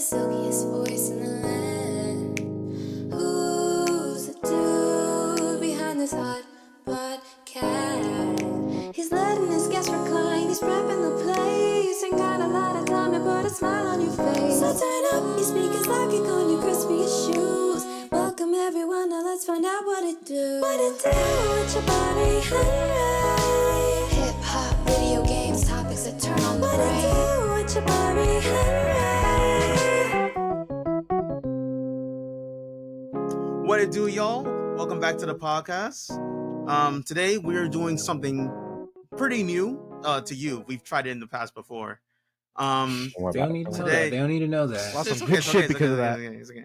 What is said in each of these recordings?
silkiest voice in the land. Who's the dude behind this hot podcast? He's letting his guests recline, he's prepping the place, and got a lot of time to put a smile on your face. So turn up your speakers, lock it on your crispiest shoes. Welcome everyone, now let's find out what it do. What it do with your body, Henry? Hip hop, video games, topics that turn on the brain. What it do with your body, Henry? What it do, y'all? Welcome back to the podcast. Today we are doing something pretty new to you. We've tried it in the past before. They don't need to know today- that. They don't need to know that. Lots It's of okay, good it's shit okay, because of that. it's okay.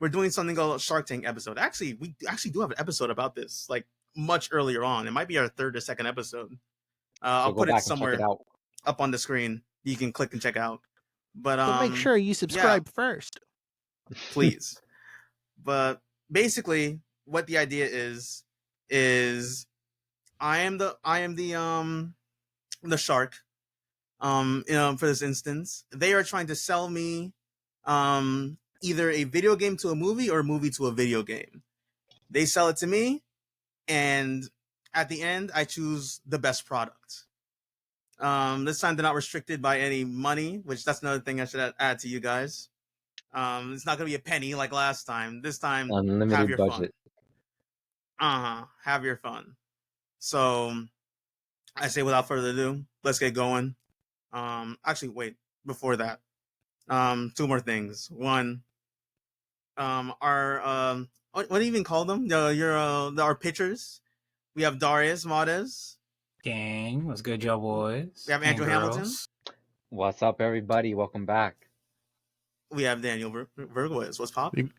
We're doing something called a Shark Tank episode. Actually, we actually do have an episode about this, like much earlier on. It might be our third or second episode. I'll put it somewhere up on the screen. You can click and check out. But make sure you subscribe first. please. But basically, what the idea is I am the shark. For this instance, they are trying to sell me either a video game to a movie or a movie to a video game. They sell it to me, and at the end, I choose the best product. This time they're not restricted by any money, which that's another thing I should add to you guys. It's not gonna be a penny like last time. This time, Unlimited have your budget. fun. Have your fun. So, I say without further ado, let's get going. Actually, wait. Before that, two more things. One, our what do you even call them? Our pitchers. We have Darius Mades. Gang, what's good, y'all boys? We have and Andrew girls? Hamilton. What's up, everybody? Welcome back. We have Daniel Vergoes. What's poppin'?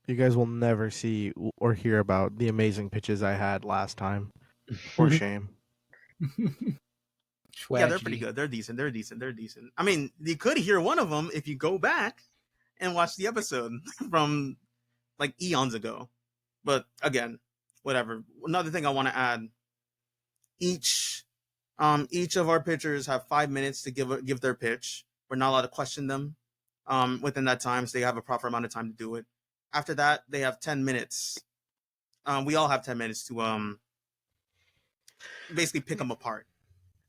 You guys will never see or hear about the amazing pitches I had last time. For shame. Yeah, they're pretty good. They're decent. I mean, you could hear one of them if you go back and watch the episode from like eons ago. But again, whatever. Another thing I want to add: each of our pitchers have 5 minutes to give their pitch. We're not allowed to question them within that time, so they have a proper amount of time to do it. After that, they have 10 minutes. We all have 10 minutes to basically pick them apart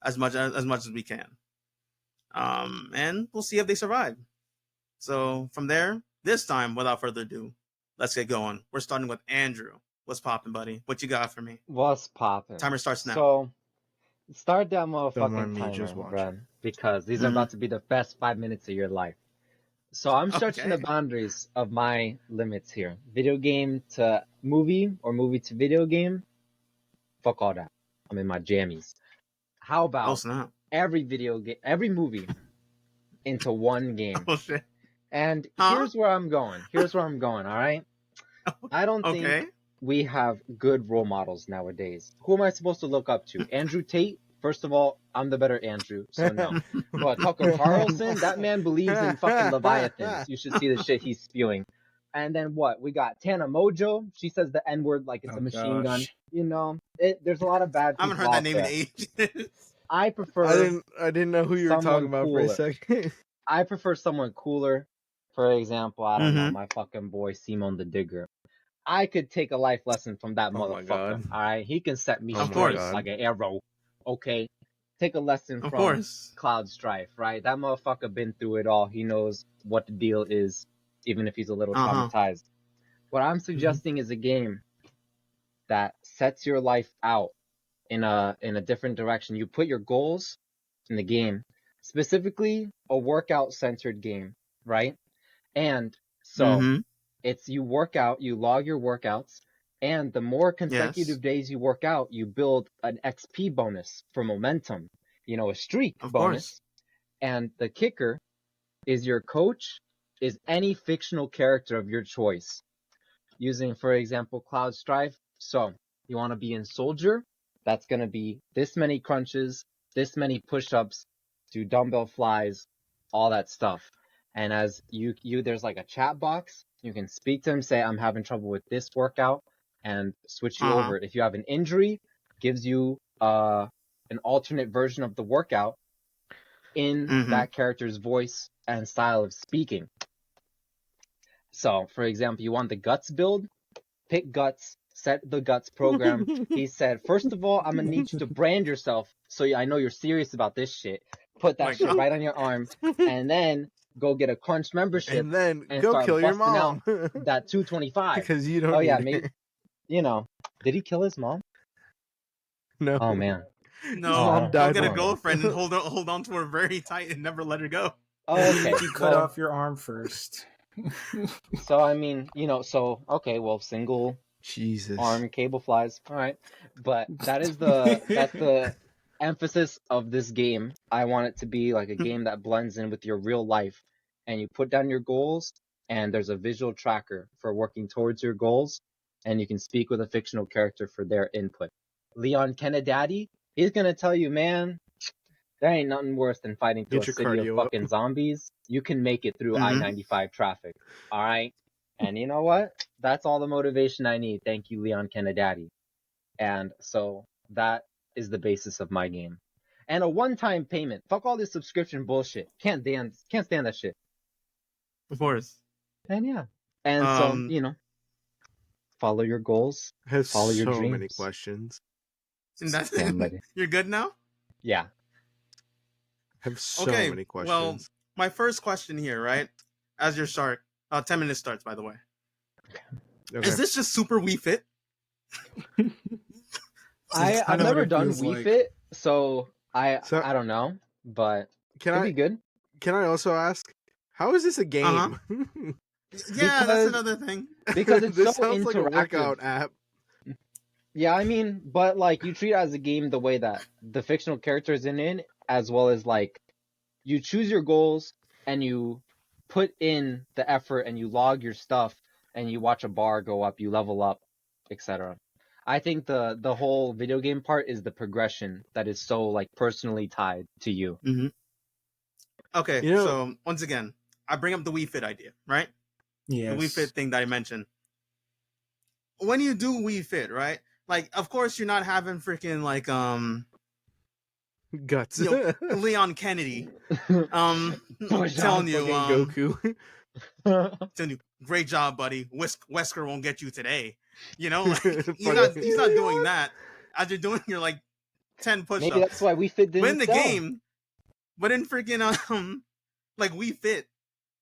as much as we can, and we'll see if they survive. So from there, this time, without further ado, let's get going. We're starting with Andrew. What's poppin', buddy? What you got for me? What's poppin'? Timer starts now. So, start that Don't mind motherfucking me, just timer, watch. bruh, because these are about to be the best 5 minutes of your life. So I'm stretching the Okay. boundaries of my limits here. Video game to movie or movie to video game. Fuck all that. I'm in my jammies. How Oh about snap! every video game, every movie into one game? Oh shit! And Huh? here's where I'm going. All right? I don't Okay. think we have good role models nowadays. Who am I supposed to look up to? Andrew Tate? First of all, I'm the better Andrew, so no. What, Tucker Carlson? That man believes in fucking Leviathans. You should see the shit he's spewing. And then what? We got Tana Mojo. She says the N-word like it's a machine gun. gosh. You know, there's a lot of bad I people haven't heard that out name there. in ages. I prefer I didn't know who you were talking someone about for a cooler. second. I prefer someone cooler. For example, I don't know, Mhm. my fucking boy Simon the Digger. I could take a life lesson from that Oh my motherfucker. God. All right, he can set me Of straight course. like an arrow. Okay, take a lesson Of from course. Cloud Strife. Right, that motherfucker been through it all. He knows what the deal is, even if he's a little Uh-huh. traumatized. What I'm suggesting is a game that sets your life out in a different direction. You put your goals in the game, specifically a workout centered game, right? And so Mhm. it's you work out, you log your workouts, and the more consecutive days you work out, you build an XP bonus for momentum, a streak Of bonus. course. And the kicker is your coach is any fictional character of your choice. Using, for example, Cloud Strife. So you want to be in Soldier, that's going to be this many crunches, this many push-ups, do dumbbell flies, all that stuff. And as you there's like a chat box, you can speak to him, say, I'm having trouble with this workout, and switch you over. If you have an injury, gives you an alternate version of the workout. in Mhm. that character's voice and style of speaking. So, for example, you want the Guts build, pick Guts, set the Guts program. He said, first of all, I'm gonna need you to brand yourself so I know you're serious about this shit. Put that My shit God. right on your arm, and then go get a Crunch membership and then and go start kill your busting mom that 225. because you don't. Oh yeah, need maybe, her. you know, did he kill his mom? No. Oh man. His No, mom Oh, go died. get a oh, man. girlfriend and hold on to her very tight and never let her go. Oh, okay. You cut Well, off your arm first. so I mean, so okay, well, single Jesus. arm cable flies. All right, but that's the emphasis of this game. I want it to be like a game that blends in with your real life, and you put down your goals, and there's a visual tracker for working towards your goals, and you can speak with a fictional character for their input. Leon Kennedy, he's gonna tell you, man, there ain't nothing worse than fighting through Get a your city of cardio up. fucking zombies. You can make it through Mhm. I-95 traffic. All right. And you know what? That's all the motivation I need. Thank you, Leon Kennedy. And so that is the basis of my game. And a one-time payment. Fuck all this subscription bullshit. Can't stand that shit. Of course. And yeah. And so, follow your goals. I have Follow your so many dreams. questions. And that's Damn, buddy. You're good now? Yeah. I have so Okay, many questions. well, my first question here, right? As your start, 10 minutes starts, by the way. Okay. Is this just super Wii Fit? I've kinda what never it done feels Wii like. Fit, so I So- don't know, but Can it'd I be good. can I also ask, how is this a game? Uh-huh. Yeah, that's Because- another thing. because it's this so sounds like a interactive. workout app. Yeah, I mean, but like you treat it as a game the way that the fictional characters in it, as well as like you choose your goals and you put in the effort and you log your stuff and you watch a bar go up, you level up, etc. I think the whole video game part is the progression that is so like personally tied to you. Okay, You know- so once again, I bring up the Wii Fit idea, right? Yes. The Wii Fit thing that I mentioned. When you do Wii Fit, right? Like, of course, you're not having freaking like Guts. you know, Leon Kennedy Push telling on you Goku. telling you, great job, buddy. Wesker won't get you today. You know, like, he's Funny. not doing that. As you're doing your like 10 push-ups. Maybe that's why Wii Fit didn't But in the sell. game, but in freaking like Wii Fit,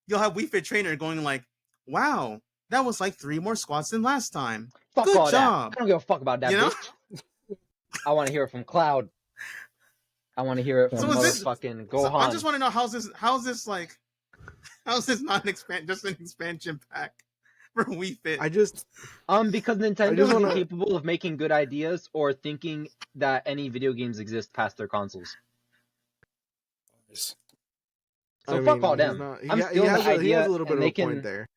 you'll have Wii Fit trainer going like, wow, that was like 3 more squats than last time. Fuck Good all job. that. I don't give a fuck about that, You know? bitch. I want to hear it from Cloud. I want to hear it from So is this- motherfucking So Gohan. I just want to know how's this not just an expansion pack for Wii Fit? Because Nintendo just is wanna- incapable of making good ideas or thinking that any video games exist past their consoles. So fuck all them. I'm he still has the he has idea, a little bit and of they a can- point there.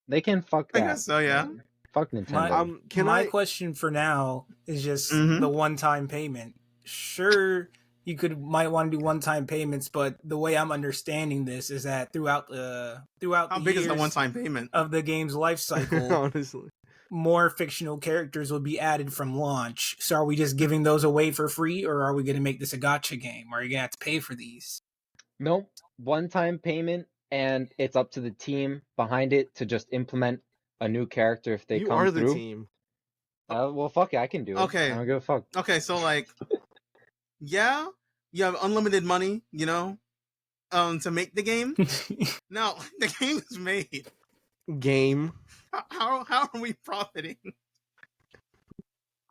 They can fuck I that. guess so, yeah. Fuck Nintendo. My question for now is just Mhm. the one-time payment. Sure, you might want to do one-time payments, but the way I'm understanding this is that throughout How the big is the years one-time payment? of the game's life cycle, Honestly. more fictional characters will be added from launch. So are we just giving those away for free, or are we going to make this a gotcha game? Or are you going to have to pay for these? Nope. One-time payment, and it's up to the team behind it to just implement a new character if they You come are the through. team. Well, fuck it, I can do it. Okay. I don't give a fuck. Okay, so like, yeah, you have unlimited money, you know, to make the game. Now the game is made. Game. How are we profiting?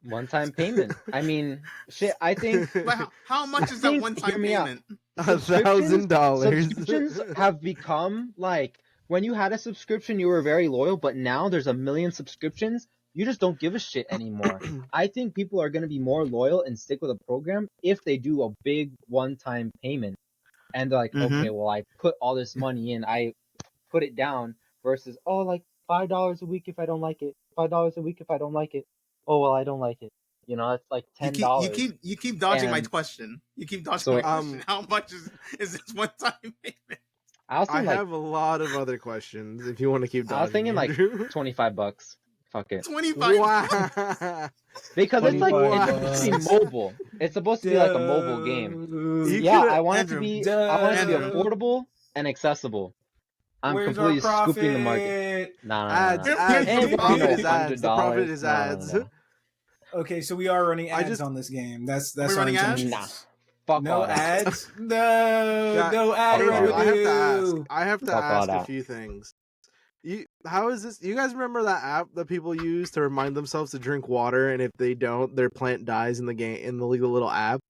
One-time payment. I mean, shit. I think But how much is I that think- one-time hear me out. payment? $1,000. subscriptions have become like when you had a subscription, you were very loyal, but now there's a million subscriptions. You just don't give a shit anymore. I think people are going to be more loyal and stick with a program if they do a big one-time payment. And they're like, Mhm. okay, well, I put all this money in, I put it down versus, oh, like $5 a week if I don't like it, $5 a week if I don't like it. Oh, well, I don't like it. You know, that's like $10. You keep dodging my And- question. You keep dodging So, my question. How much is this one-time payment? I was I thinking like have a lot of other questions if you want to keep I was dodging. thinking, like, Andrew. $25. Fuck it. 25. Wow. Because it's like it's $25. supposed to be mobile. It's supposed to be like a mobile game. Dude. Yeah, could've- I want it to Andrew, be. I want it to be Andrew. affordable and accessible. I'm Where's completely our scooping the market. profit? Nah, Ads, You're ads. paying The for profit it. is ads. The profit is ads. Okay, so we are running I ads just- on this game. That's we our running ads? intention. Nah. Fuck No all that. ads. No, Yeah, no ad Andrew, I have to ask. revenue. I have to Fuck all ask a that. few things. How is this? You guys remember that app that people use to remind themselves to drink water, and if they don't, their plant dies in the game in the little app?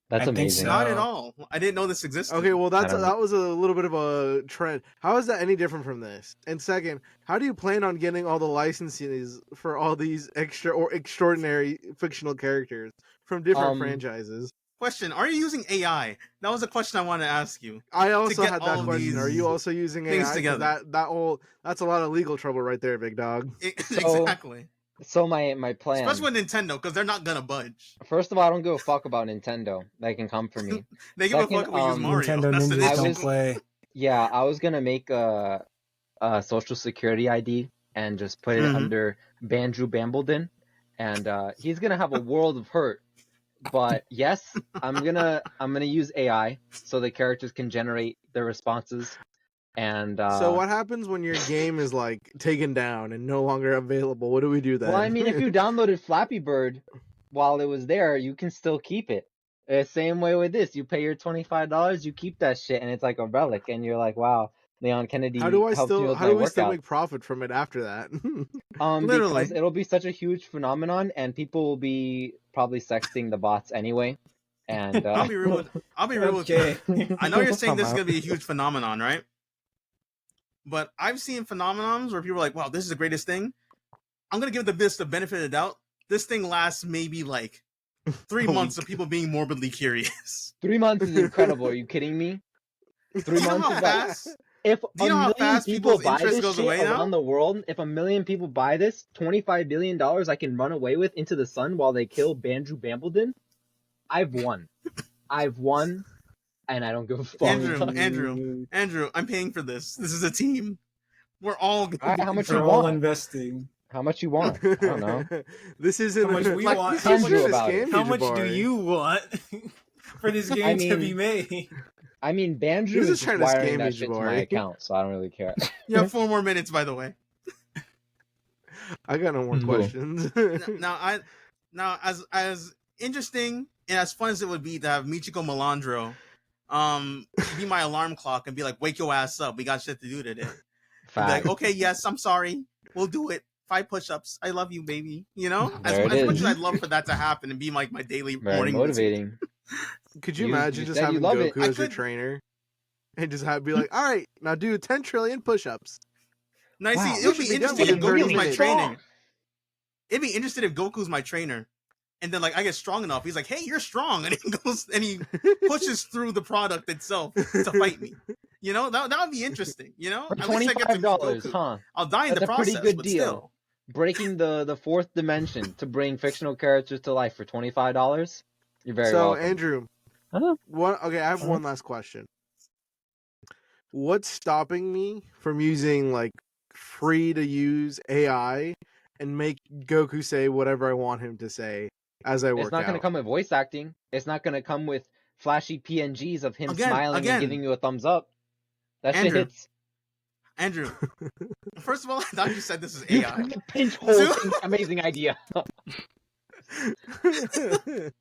That's I think amazing. so. Not at all. I didn't know this existed. Okay, well don't know. that was a little bit of a trend. How is that any different from this? And second, how do you plan on getting all the licenses for all these extraordinary fictional characters from different franchises? Question: are you using AI? That was a question I wanted to ask you. I also get had all that of question. Are these you also using things AI? 'Cause together. that's a lot of legal trouble right there, big dog. Exactly. So my plan. Especially with Nintendo, because they're not gonna budge. First of all, I don't give a fuck about Nintendo. They can come for me. They give Second, a fuck if we use Mario. Nintendo That's the ninjas issue. don't play. Yeah, I was gonna make a social security ID and just put it Mhm. under Banjo Bambledon, and he's gonna have a world of hurt. But yes, I'm gonna use AI so the characters can generate their responses. And So what happens when your game is like taken down and no longer available? What do we do then? Well, I mean, if you downloaded Flappy Bird while it was there, you can still keep it. Same way with this, you pay your $25, you keep that shit, and it's like a relic, and you're like, wow, Leon Kennedy how do helped me with how my do we still workout. make profit from it after that? Literally. Because it'll be such a huge phenomenon, and people will be probably sexting the bots anyway. And I'll be real. I'll be real with you. Okay. I know you're saying I'm this is out. gonna be a huge phenomenon, right? But I've seen phenomenons where people are like, "Wow, this is the greatest thing." I'm gonna give this the benefit of the doubt. This thing lasts maybe like 3 A months week. of people being morbidly curious. 3 months is incredible. Are you kidding me? 3 You know months how is like, fast? if Do you a know how million fast people people's buy interest this goes shit away now? around the world, if a million people buy this, $25 billion I can run away with into the sun while they kill Banjo Bambledon, I've won. I've won, and I don't give a fuck. Andrew, I'm paying for this. This is a team. We're all gonna Alright, how much We're you all want? investing. How much you want? I don't know. This isn't How much we like, want? this isn't Andrew a about it. scam, How much do Jabari. you want for this game to mean, be made? I mean, Banjo He's is just just trying to wiring scam that you, shit to my Jabari. account, so I don't really care. You have 4 more minutes, by the way. I got no more Cool. questions. Now, as interesting and as fun as it would be to have Michiko Melandro, be my alarm clock and be like, "Wake your ass up! We got shit to do today." And be like, Fact. "Okay, yes, I'm sorry. We'll do it. 5 push-ups. I love you, baby." You know, as There it much is. as I'd love for that to happen and be like my daily Very morning routine. motivating. Could you You- imagine you just said you having love it. Goku I as your could- trainer and just be like, "All right, now do 10 trillion push-ups." Now, you Wow. see, it would We be should be done interesting if within 30 Goku's my minutes. trainer. It'd be interesting if Goku's my trainer, and then like I get strong enough. He's like, "Hey, you're strong," and he goes and he pushes through the product itself to fight me. You know, that would be interesting. You know, For at least I get to meet $25, Goku. huh? I'll die in That's the a pretty process, good but deal. still. Breaking the fourth dimension to bring fictional characters to life for $25. You're very So, welcome. Andrew, Huh? okay, I have one last question. What's stopping me from using like free to use AI and make Goku say whatever I want him to say as I work It's not going to out? come with voice acting. It's not going to come with flashy PNGs of him Again, smiling and giving you a thumbs up. That shit Andrew. hits. Andrew, first of all, I thought you said this is You AI. pinch hole thing, amazing idea.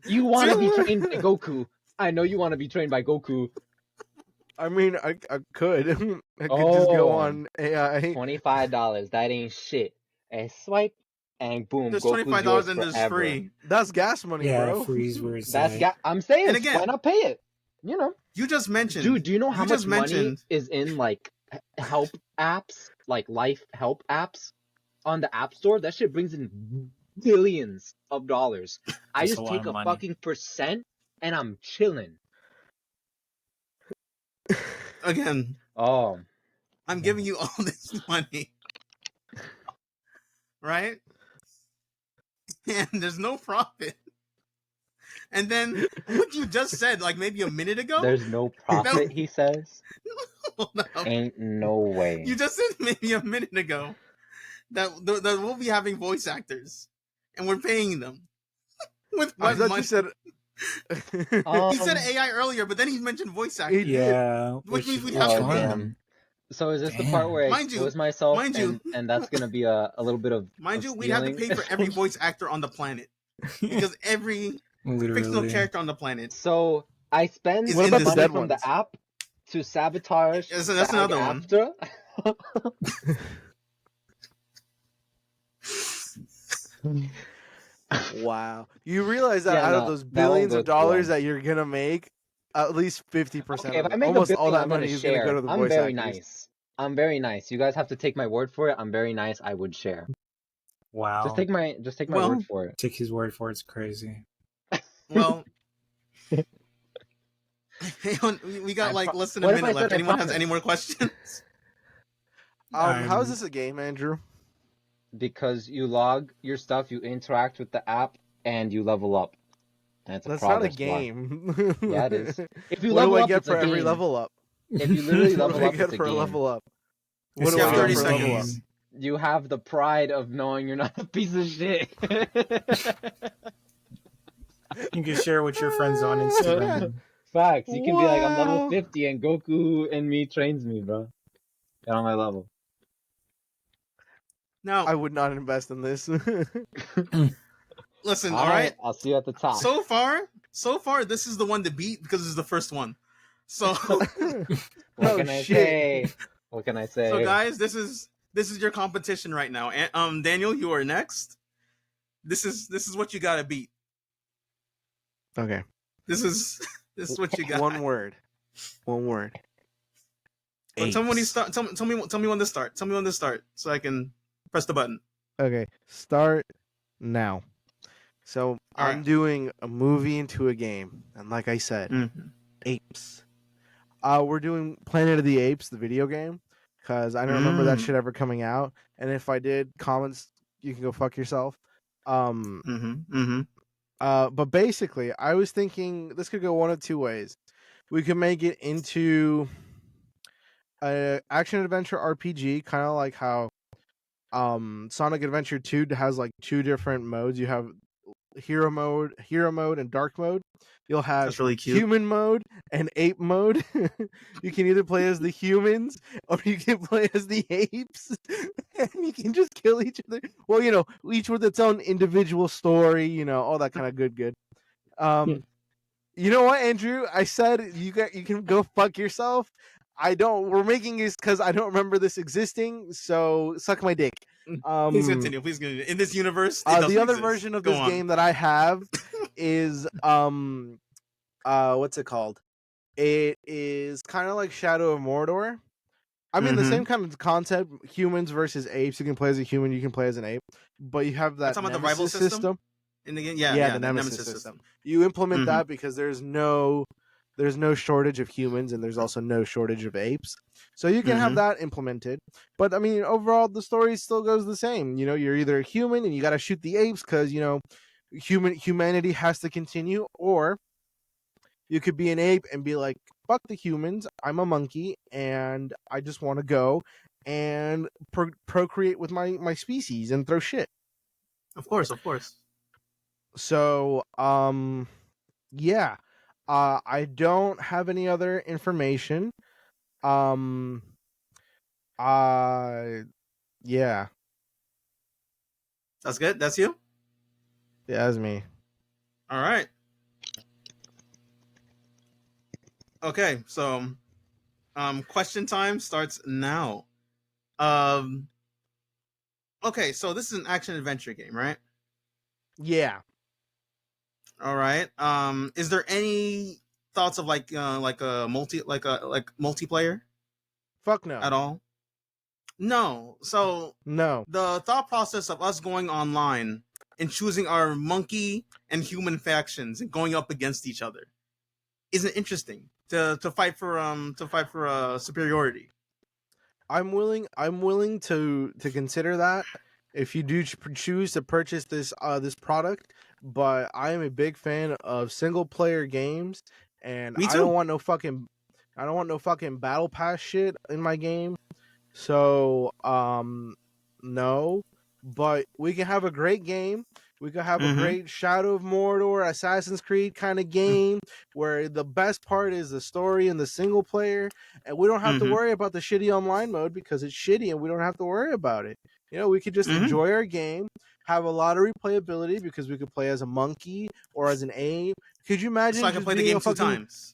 You want to be trained by Goku. I know you want to be trained by Goku. I mean, I could. I could just go Oh. on AI. $25. That ain't shit. A swipe and boom. There's Goku's $25 yours and there's forever. free. That's gas money, Yeah, bro. freeze where it's That's at. I'm saying. And again- why not pay it? You know, You just mentioned, dude. Do you know how you much just money mentioned- is in like help apps, like life help apps on the App Store? That shit brings in billions of dollars. I That's just a lot take of a money. fucking percent and I'm chilling. again, Oh, I'm giving you all this money, right? And there's no profit. And then what you just said, like maybe a minute ago, there's no profit. He says, Hold up. "Ain't no way." You just said maybe a minute ago that we'll be having voice actors, and we're paying them with I what thought money? you said. He said AI earlier, but then he mentioned voice actors. He did. Yeah, Which means we'd which have to Oh, pay one? them. So is this the Damn. part where I Mind you- expose myself mind you- and that's gonna be a little bit of Mind of you, we'd have to stealing? pay for every voice actor on the planet because every fictional Literally. character on the planet. So I spend Is What in about the the this money dead from ones? the app to sabotage Yes, that's another one. SAG-AFTRA? Wow. You realize that Yeah, out of no, those that won't billions go of too well. dollars that you're gonna make, at least 50% Okay, of if I it, make almost a all billion, that I'm gonna money is gonna share. go to the I'm voice very actors. nice. I'm very nice. You guys have to take my word for it. I'm very nice. I would share. Wow. Just take my Well- word for it. Take his word for it. It's crazy. Well, hang on, we got I like pro- less than a What if I minute left. said I Anyone has promise? any more questions? How is I'm- this a game, Andrew? Because you log your stuff, you interact with the app, and you level up. And it's a That's not a progress bar. game. Yeah, it is. If you What do level I up, get it's for a every game. level up? If you literally What level do I up, get it's a for a game. level up? It's What do You I have get 30 for a level up? seconds. You have the pride of knowing you're not a piece of shit. You can share with your friends on Instagram. Facts. You can be like, I'm level Wow. 50 and Goku and me trains me, bro. Get on my level. Now, I would not invest in this. listen, all right. I'll see you at the top. So far, this is the one to beat because this is the first one. So, What Oh, can I shit. say? What can I say? so guys, this is your competition right now. And Daniel, you are next. This is what you gotta beat. Okay. This is what you got. One word. Well, tell me when you Apes. start. Tell me when to start. Tell me when to start, so I can press the button. Okay, start now. So All I'm right. doing a movie into a game, and like I said, apes. We're doing Planet of the Apes, the video game, because I don't remember that Mm. shit ever coming out. And if I did, comments, you can go fuck yourself. But basically, I was thinking this could go one of two ways. We could make it into a action adventure RPG, kind of like how Sonic Adventure 2 has like two different modes. You have hero mode, and dark mode. You'll have That's really cute. human mode and ape mode. You can either play as the humans or you can play as the apes. And you can just kill each other. Well, each with its own individual story, all that kind of good. You know what, Andrew? I said you can go fuck yourself. We're making this because I don't remember this existing, so suck my dick. Please continue. Please continue. In this universe, it The doesn't other exist. version of Go this on. game that I have is what's it called? It is kind of like Shadow of Mordor. I mean, the same kind of concept: humans versus apes. You can play as a human, you can play as an ape, but you have that talking about the nemesis rival system? In the game, the nemesis system. You implement Mhm. that because there's no shortage of humans and there's also no shortage of apes. So you can have Mhm. that implemented. But I mean, overall the story still goes the same. You're either a human and you got to shoot the apes cuz humanity has to continue, or you could be an ape and be like, fuck the humans, I'm a monkey and I just want to go and procreate with my species and throw shit. Of course. So, yeah. I don't have any other information. Yeah. That's good. That's you. Yeah, that's me. All right. Okay, so question time starts now. Okay, so this is an action adventure game, right? Yeah. All right. Is there any thoughts of like a multiplayer Fuck no. at all? No. So No. the thought process of us going online and choosing our monkey and human factions and going up against each other isn't interesting to fight for superiority. I'm willing to consider that if you do choose to purchase this product, but I am a big fan of single player games, and Me I too. don't want no fucking battle pass shit in my game. So No, but we can have a great game. We could have a Mhm. great Shadow of Mordor, Assassin's Creed kind of game where the best part is the story and the single player, and we don't have to Mhm. worry about the shitty online mode because it's shitty and we don't have to worry about it. You know, we could just Mhm. enjoy our game, have a lot of replayability because we could play as a monkey or as an ape. Could you imagine So I can just play the being game a 2 fucking times.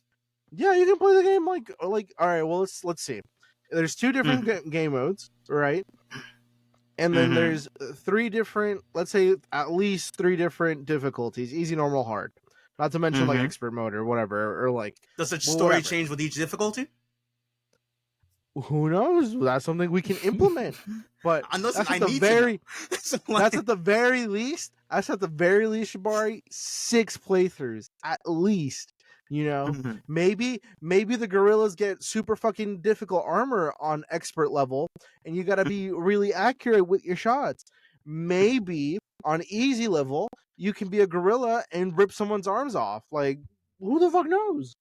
yeah, you can play the game like all right, well let's see. There's two different game modes, right? And then Mhm. there's three different, let's say at least three different difficulties: easy, normal, hard. Not to mention like Mhm. expert mode or whatever, or like Does the well, story whatever. change with each difficulty? Who knows? That's something we can implement. But Unless that's I at the need very to know. So, like, that's at the very least. That's at the very least, Shabari. 6 playthroughs at least. You know, Mhm. maybe the gorillas get super fucking difficult armor on expert level, and you got to be really accurate with your shots. Maybe on easy level, you can be a gorilla and rip someone's arms off. Like, who the fuck knows?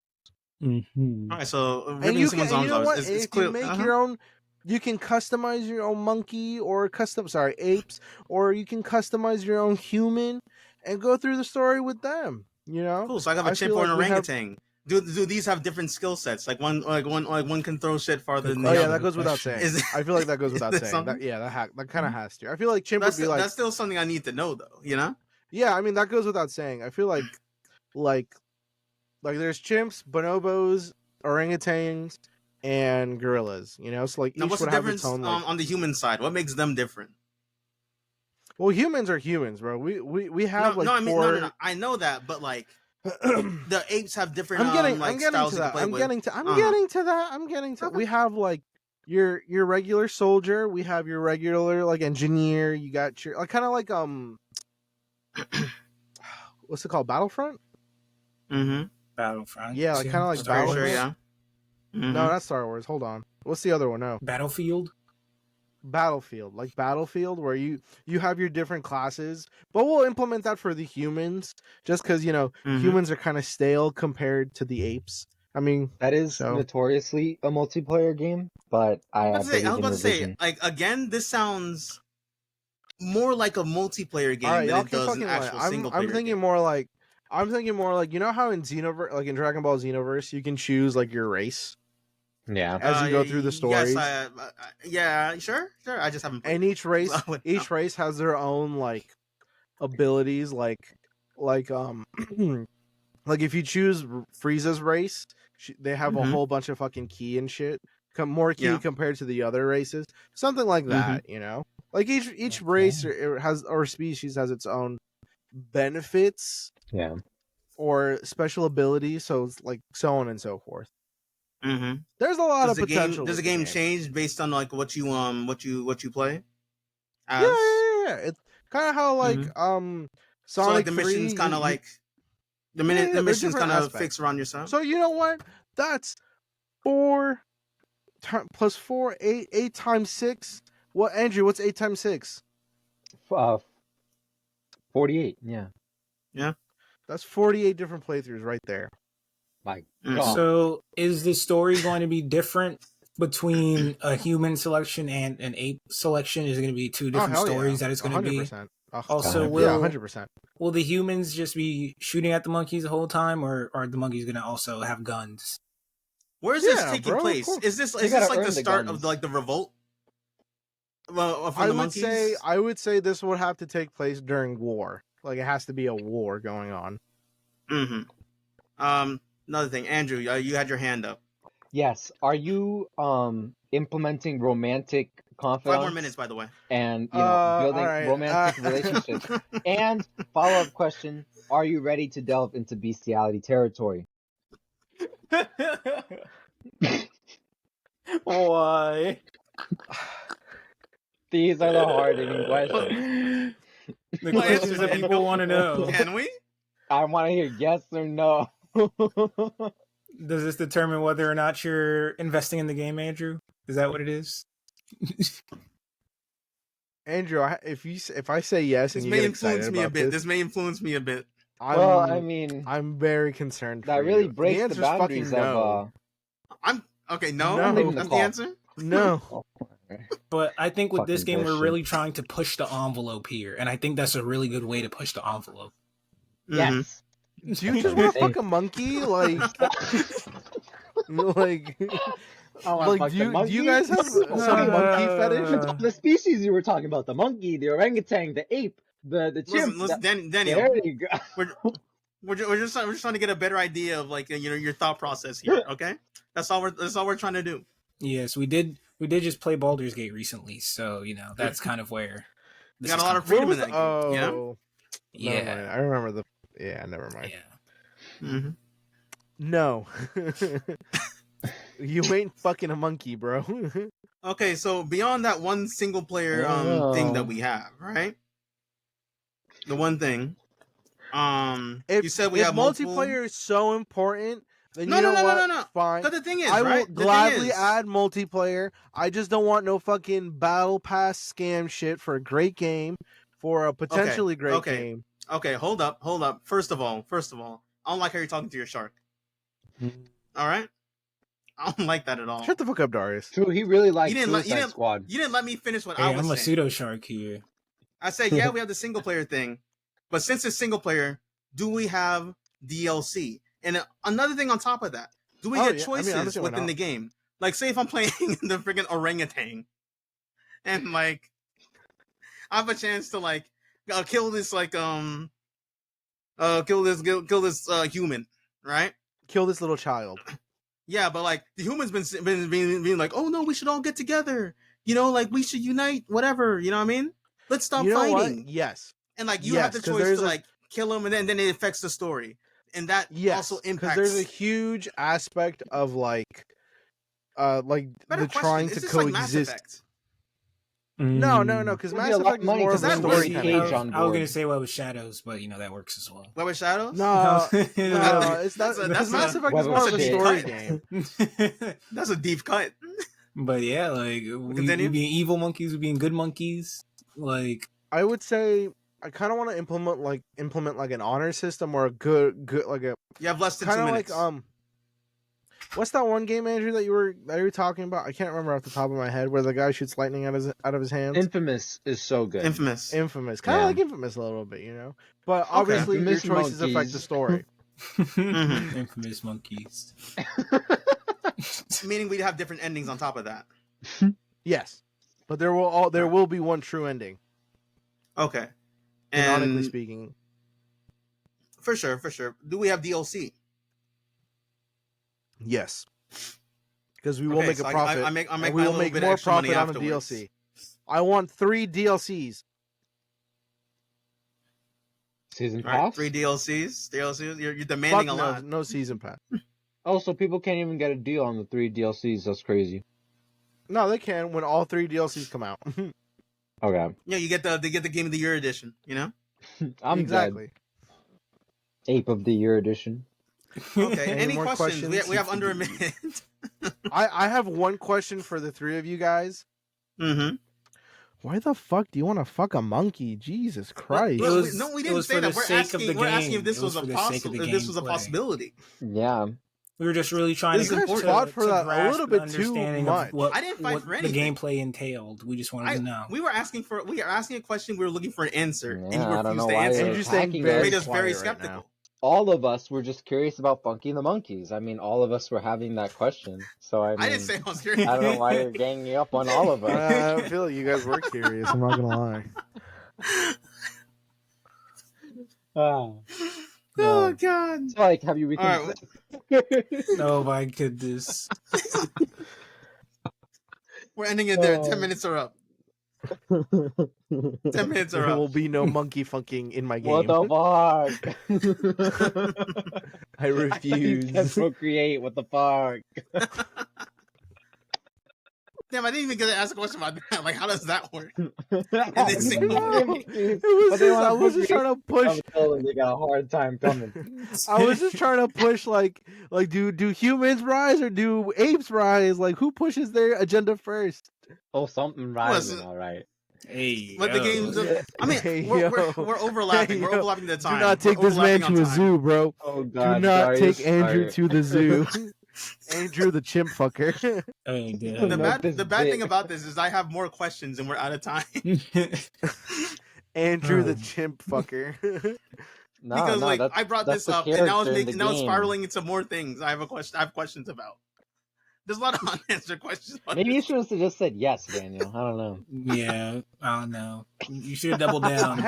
Mm-hmm. All right, so And ripping you someone's can, and you arms know off what? is If you clear. make your own, you can customize your own monkey or apes, or you can customize your own human and go through the story with them. You know, Cool. So I have a I chimp feel or an like we have. orangutan. Do these have different skill sets? Like one can throw shit farther Good than Oh the yeah, question. other. that goes without Question. saying. Is it- I feel like that goes is without there saying. something? That kind of has to. I feel like chimp would be like, That's still something I need to know, though. You know? yeah. I mean, that goes without saying. I feel like there's chimps, bonobos, orangutans, and gorillas. You know, so like Now, each what's the would have its difference own like. on the human side? What makes them different? Well, humans are humans, bro. We have No, like no, I mean, no, no, no. four. I know that, but like the apes have different I'm like getting styles to you can that. play with. I'm Uh-huh. getting to that. I'm getting to. Okay. We have like your regular soldier. We have your regular like engineer. You got your like kind of like what's it called? Battlefront? Mm-hmm. Battlefront. Yeah, like kind of like Star Wars. Sure, Battlefront. yeah. Mm-hmm. No, not Star Wars. Hold on. What's the other one? No, Battlefield. Battlefield. Like Battlefield, where you have your different classes. But we'll implement that for the humans, just because Mhm. humans are kind of stale compared to the apes. I mean, That is So- notoriously a multiplayer game, but I I was believe about in to your say, vision. like again, this sounds more like a multiplayer game all right, than y'all it can does an fucking actual single player I'm thinking game. more like you know how in Xenoverse, like in Dragon Ball Xenoverse, you can choose like your race Yeah. as you go through the stories. Yes, yeah, sure. I just haven't played. And each race So I wouldn't know. race has their own like abilities like like if you choose Frieza's race, they have a Mhm. whole bunch of fucking key and shit, more key Yeah. compared to the other races, something like that. You know, like each race or species has its own benefits Yeah. or special abilities, so it's like so on and so forth. Mm-hmm. There's a lot Does of the game potential. does the with game change based on like what you play? Yeah, As? yeah. It's kind of how like So Sonic like the 3, missions kind of like the Yeah, the there's missions different kind of aspects. fix around yourself. So you know what? That's 4 plus 4, 8, 8 times 6. What, Andrew? What's 8 times 6? 48. Yeah. That's 48 different playthroughs right there. My Mm. God. So is the story going to be different between a human selection and an ape selection? Is it going to be two different hell stories yeah. that it's going to be? 100%. Also, Yeah, will 100%. will the humans just be shooting at the monkeys the whole time, or are the monkeys going to also have guns? Where's this Yeah, taking bro, of place? course. Is this You gotta like earn the the start guns. of like the revolt? Well, from I the would monkeys. say this would have to take place during war. Like it has to be a war going on. Mm-hmm. Another thing, Andrew, you had your hand up. Yes. Are you implementing romantic 5 confidence more minutes, by the way. and All building right, romantic relationships? And follow-up question: are you ready to delve into bestiality territory? Why? These are the hard-hitting questions. The Well, questions answer that it. people want to know. Can we? I want to hear yes or no. Does this determine whether or not you're investing in the game, Andrew? Is that what it is? Andrew, if I say yes This and you may get influence excited me a about bit. This may influence me a bit. Well, I mean, I'm very concerned. that for really you. breaks the answer's fucking boundaries no. of I'm okay. No, No. I'm leaving the that's the call. answer. No. Oh, But I think with this Fucking game, we're bullshit. really trying to push the envelope here, and I think that's a really good way to push the envelope. Mhm. Yes. Do you just want to fuck a monkey? Like, like, I wanna like fuck do the you monkey. guys have some monkey fetish? The species you were talking about, the monkey, the orangutan, the ape, the chimp. Listen, Daniel. There you go. We're just trying to get a better idea of like your thought process here. Okay, that's all we're trying to do. Yes, we did just play Baldur's Gate recently, so that's kind of where You this got is a lot of coming freedom in that game. You know? Oh, from. never Yeah, mind. I remember the. Yeah, never mind. yeah. Mm-hmm. No, you ain't fucking a monkey, bro. Okay, so beyond that one single player thing that we have, right? The one thing. You said we if have multiple... multiplayer is so important, then No, you know no, no, what? no, no. Fine. But the thing is, I will right? The thing gladly is- add multiplayer. I just don't want no fucking battle pass scam shit for a great game, for a potentially great okay. game. Okay, hold up. First of all, I don't like how you're talking to your shark. All right, I don't like that at all. Shut the fuck up, Darius. True, he really likes You didn't Suicide Squad. You didn't let me finish what Hey, I was I'm a saying. pseudo shark here. I said, yeah, we have the single player thing, but since it's single player, do we have DLC? And another thing on top of that, do we Oh, get yeah. I mean, choices honestly, why within not? the game? Like, say if I'm playing the freaking orangutan, and like, I have a chance to like kill this kill this human, right? Kill this little child. Yeah, but like the humans been like, oh no, we should all get together. You know, like we should unite, whatever. You know what I mean? Let's stop You know fighting. what? Yes. And like you have Yes, the 'cause choice there's to a- like kill him, and then it affects the story, and that Yes. also Because impacts. there's a huge aspect of like Better the question, trying is to this like Mass coexist. Effect? No, because Would be Mass a lot Effect of is money more 'cause of a that's story Luke kind Cage of. I was on gonna board. say Web of Shadows, but that works as well. Web of Shadows? No, No. no, it's not. That's Mass a- Effect Web is of more of a Shit. story Cut. game. That's a deep cut. But yeah, like we Continue? being evil monkeys, we being good monkeys. Like I would say I kind of want to implement like an honor system or a good like a You have less than 2 kind of like minutes. what's that one game, Andrew, that you were talking about? I can't remember off the top of my head, where the guy shoots lightning out of his hands. Infamous is so good. Infamous. Infamous, kind of Yeah. like Infamous a little bit, But obviously, Infamous your choices affect the monkeys. story. Mhm. infamous monkeys. Meaning we'd have different endings on top of that. Yes, but there will be one true ending, Okay. canonically And speaking. for sure. Do we have DLC? Yes, because we will Okay, make a so I profit. make and my we will little make bit more extra money profit on the afterwards. DLC. I want 3 DLCs. Season All right, pass. 3 DLCs. You're Fuck demanding a lot. no season pass. Also, people can't even get a deal on the 3 DLCs. That's crazy. No, they can when all 3 DLCs come out. Okay, Yeah, you get the Game of the Year edition. You know. I'm exactly. dead. Ape of the Year edition. Okay. Any Any more questions? We questions? have under a minute. I have one question for the 3 of you guys. Mm-hmm. Why the fuck do you want to fuck a monkey? Jesus Christ! Look, It was- no, we it didn't was say for that. the We're sake of asking. the We're asking game. if this It was was a for the sake of the if this was a gameplay. possibility. Yeah. We were just really trying This to, is to, important. Fought for to that a grasp little the bit too understanding much. of what, I didn't fight what for the anything. gameplay entailed. We just wanted to know. We were asking a question. We were looking for an answer, and you Yeah, I don't refused know to why answer. you're Andrew's staying attacking It very made us quiet very right skeptical. now. All of us were just curious about Funky and the Monkeys. I mean, all of us were having that question. So I mean, I didn't say I was curious. I don't know why you're ganging up on all of us. I feel like you guys were curious. I'm not gonna lie. Oh, Oh God! so, like, have you All reconsidered? Oh my goodness. We're ending it there. Oh. 10 minutes are up. 10 minutes are There will up. be no monkey fucking in my game. What the fuck? I You can't refuse. procreate. What the fuck? Damn, I didn't even get to ask a question about that. Like, how does that work? They single wanna It was just, I was just procreate. trying to push. I'm telling you, they got a hard time coming. I was just trying to push like do humans rise or do apes rise? Like who pushes their agenda first? Oh, something rising, Listen. all right. Hey, But the yo. games. I mean, Hey, we're overlapping. Hey, We're yo. overlapping the time. Do not take We're this man overlapping to a on time. zoo, bro. Oh Do god. not Darius, take Andrew alright. to the zoo. Andrew the chimp fucker. Oh, The damn. Not this bad thing big. about this is I have more questions and we're out of time. Andrew the Oh. chimp fucker. No, Because no, like that's, I brought that's this the up and now character in the now it's game. spiraling into more things. I have questions about. There's a lot of unanswered questions. About Maybe you this. should have just said yes, Daniel. I don't know. Yeah, I don't know. You should have doubled I down.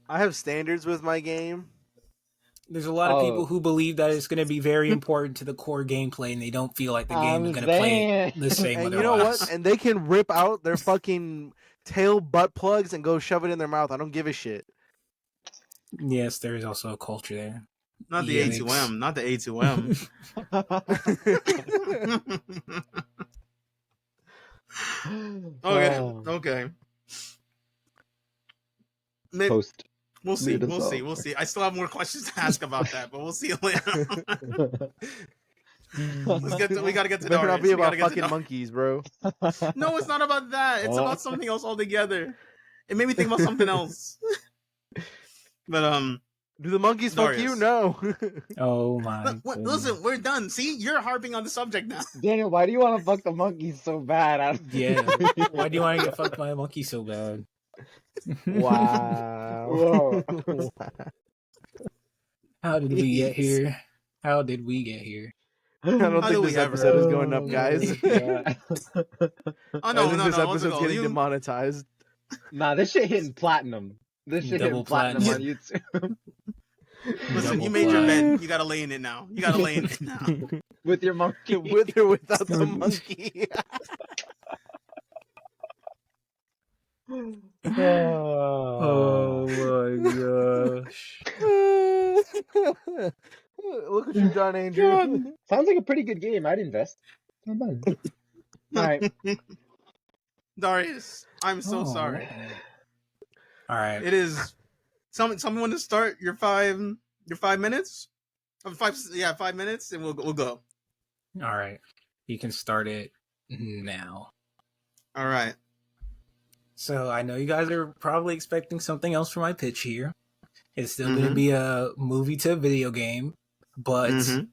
I have standards with my game. There's a lot of people Oh. who believe that it's going to be very important to the core gameplay, and they don't feel like the game is I'm going to play saying. the same And otherwise. you know what? And they can rip out their fucking tail butt plugs and go shove it in their mouth. I don't give a shit. Yes, there is also a culture there. Not the Yikes. A2M. Not the A2M. Okay. Oh. Okay. Maybe, Post. we'll see. Lead us We'll see. off. We'll see. I still have more questions to ask about that, but we'll see later. Let's get to. We gotta get to Better Darius. not be We about gotta get to fucking Darius. monkeys, bro. No, it's not about that. It's about something else altogether. It made me think about something else. But Do the monkeys fuck you? Darius. No. Oh my! goodness. listen, we're done. See, you're harping on the subject now. Daniel, why do you want to fuck the monkeys so bad? I don't- Yeah. Why do you want to get fucked by a monkey so bad? Wow. Whoa. How did we get here? How did we get here? I don't How do think we this ever- episode is going up, guys. Yeah. Oh I no, think no, this no. What's it episode's called? getting You- demonetized. Nah, this shit hitting platinum. This shit Double hitting platinum on platinum. YouTube. Listen, Double you made your flag. bed. You gotta lay in it now. You gotta lay in it now. With your monkey. With or without the monkey. Oh my gosh! Look what you've done, Andrew. Sounds like a pretty good game. I'd invest. Not bad. All right. Darius, I'm so Oh. sorry. All right. It is. Someone to start your 5 minutes. 5 minutes, and we'll go. All right. You can start it now. All right. So I know you guys are probably expecting something else for my pitch here. It's still going to Mhm. be a movie to video game, but Mhm.